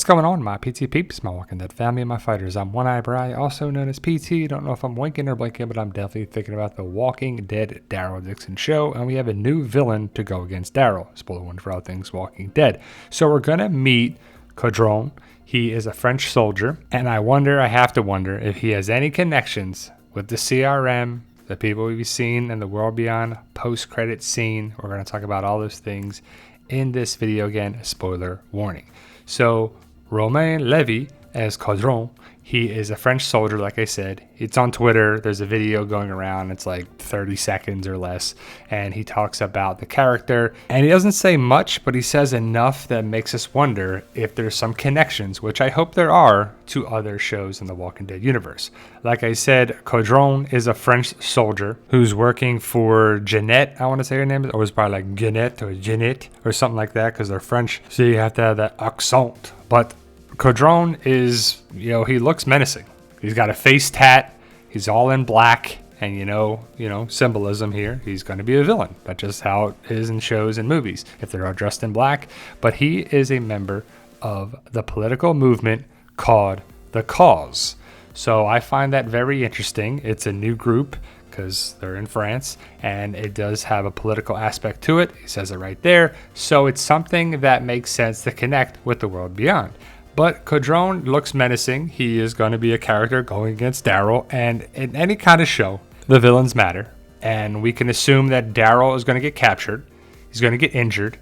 What's going on, my PT peeps, my Walking Dead family, and my fighters? I'm One-Eye Bry, also known as PT. Don't know if I'm winking or blinking, but I'm definitely thinking about the Walking Dead Daryl Dixon show, and we have a new villain to go against Daryl. Spoiler one for all things Walking Dead. So we're going to meet Codron. He is a French soldier, and I have to wonder if he has any connections with the CRM, the people we've seen in the World Beyond post-credit scene. We're going to talk about all those things in this video. Again, spoiler warning. So Romain Levy as Codron, he is a French soldier, like I said. It's on Twitter. There's a video going around. It's like 30 seconds or less. And he talks about the character. And he doesn't say much, but he says enough that makes us wonder if there's some connections, which I hope there are, to other shows in the Walking Dead universe. Like I said, Codron is a French soldier who's working for Jeanette, I want to say her name is, or it's probably like Jeanette or Jeanette or something like that, because they're French. So you have to have that accent. But Codron is, he looks menacing. He's got a face tat. He's all in black. And symbolism here. He's going to be a villain. That's just how it is in shows and movies, if they're all dressed in black. But he is a member of the political movement called The Cause. So I find that very interesting. It's a new group because they're in France, and it does have a political aspect to it. He says it right there. So it's something that makes sense to connect with the world beyond. But Codron looks menacing. He is going to be a character going against Daryl, and in any kind of show, the villains matter. And we can assume that Daryl is going to get captured. He's going to get injured,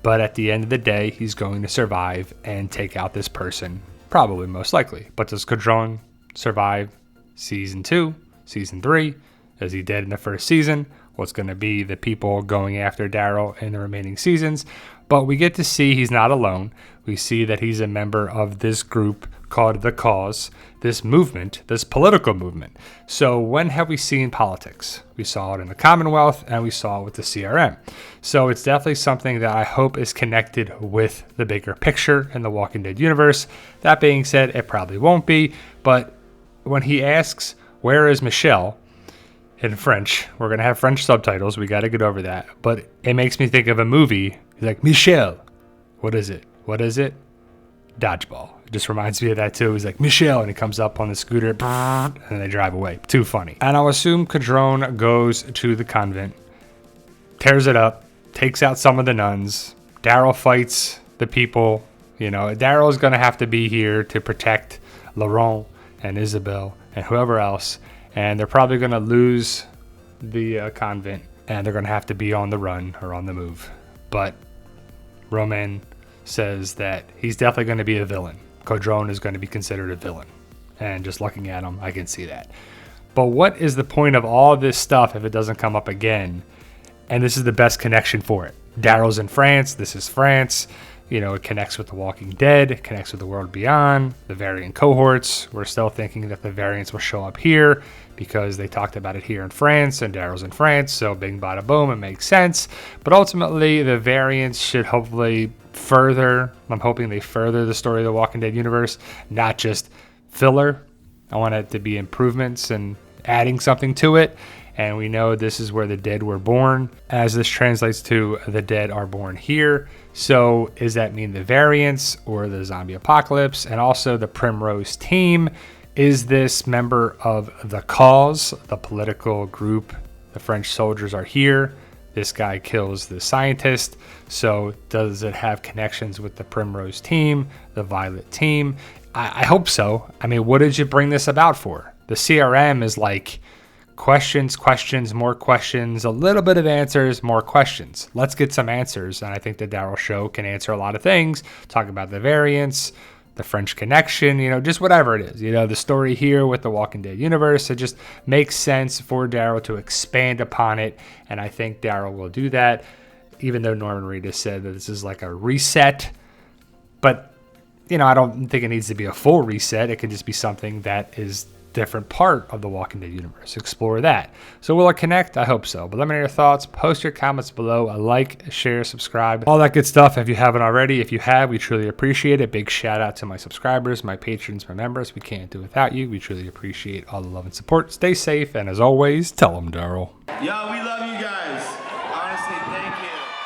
but at the end of the day, he's going to survive and take out this person, probably most likely. But does Codron survive season 2, season 3? Is he dead in the first season? What's going to be the people going after Daryl in the remaining seasons? But we get to see he's not alone. We see that he's a member of this group called The Cause, this movement, this political movement. So when have we seen politics? We saw it in the Commonwealth, and we saw it with the CRM. So it's definitely something that I hope is connected with the bigger picture in the Walking Dead universe. That being said, it probably won't be. But when he asks, "Where is Michelle?" in French, we're going to have French subtitles. We got to get over that. But it makes me think of a movie. He's like, "Michelle, what is it? What is it? Dodgeball." It just reminds me of that too. He's like, "Michelle," and he comes up on the scooter, and they drive away. Too funny. And I'll assume Codron goes to the convent, tears it up, takes out some of the nuns. Daryl fights the people. Daryl's going to have to be here to protect Laurent and Isabel and whoever else. And they're probably going to lose the convent, and they're going to have to be on the run or on the move. But Romain says that he's definitely going to be a villain. Codron is going to be considered a villain. And just looking at him, I can see that. But what is the point of all this stuff if it doesn't come up again? And this is the best connection for it. Daryl's in France. This is France. It connects with The Walking Dead. It connects with the world beyond, the variant cohorts. We're still thinking that the variants will show up here because they talked about it here in France, and Daryl's in France. So bing, bada, boom, it makes sense. But ultimately, the variants should hopefully I'm hoping they further the story of the Walking Dead universe, not just filler. I want it to be improvements and adding something to it. And we know this is where the dead were born, as this translates to the dead are born here. So does that mean the variants or the zombie apocalypse? And also the Primrose team. Is this member of the Cause, the political group? The French soldiers are here. This guy kills the scientist. So does it have connections with the Primrose team, the Violet team? I hope so. I mean, what did you bring this about for? The CRM is like questions, more questions, a little bit of answers, more questions. Let's get some answers. And I think the Daryl show can answer a lot of things. Talk about the variants, the French connection, just whatever it is. The story here with the Walking Dead universe, it just makes sense for Daryl to expand upon it. And I think Daryl will do that, even though Norman Reedus said that this is like a reset. But, I don't think it needs to be a full reset. It can just be something that is different part of the Walking Dead universe. Explore that. So will it connect? I hope so. But let me know your thoughts. Post your comments below. A like, share, subscribe, all that good stuff if you haven't already. If you have, we truly appreciate it. Big shout out to my subscribers, my patrons, my members. We can't do it without you. We truly appreciate all the love and support. Stay safe, and as always, tell them Daryl. Yo, we love you guys. Honestly, thank you.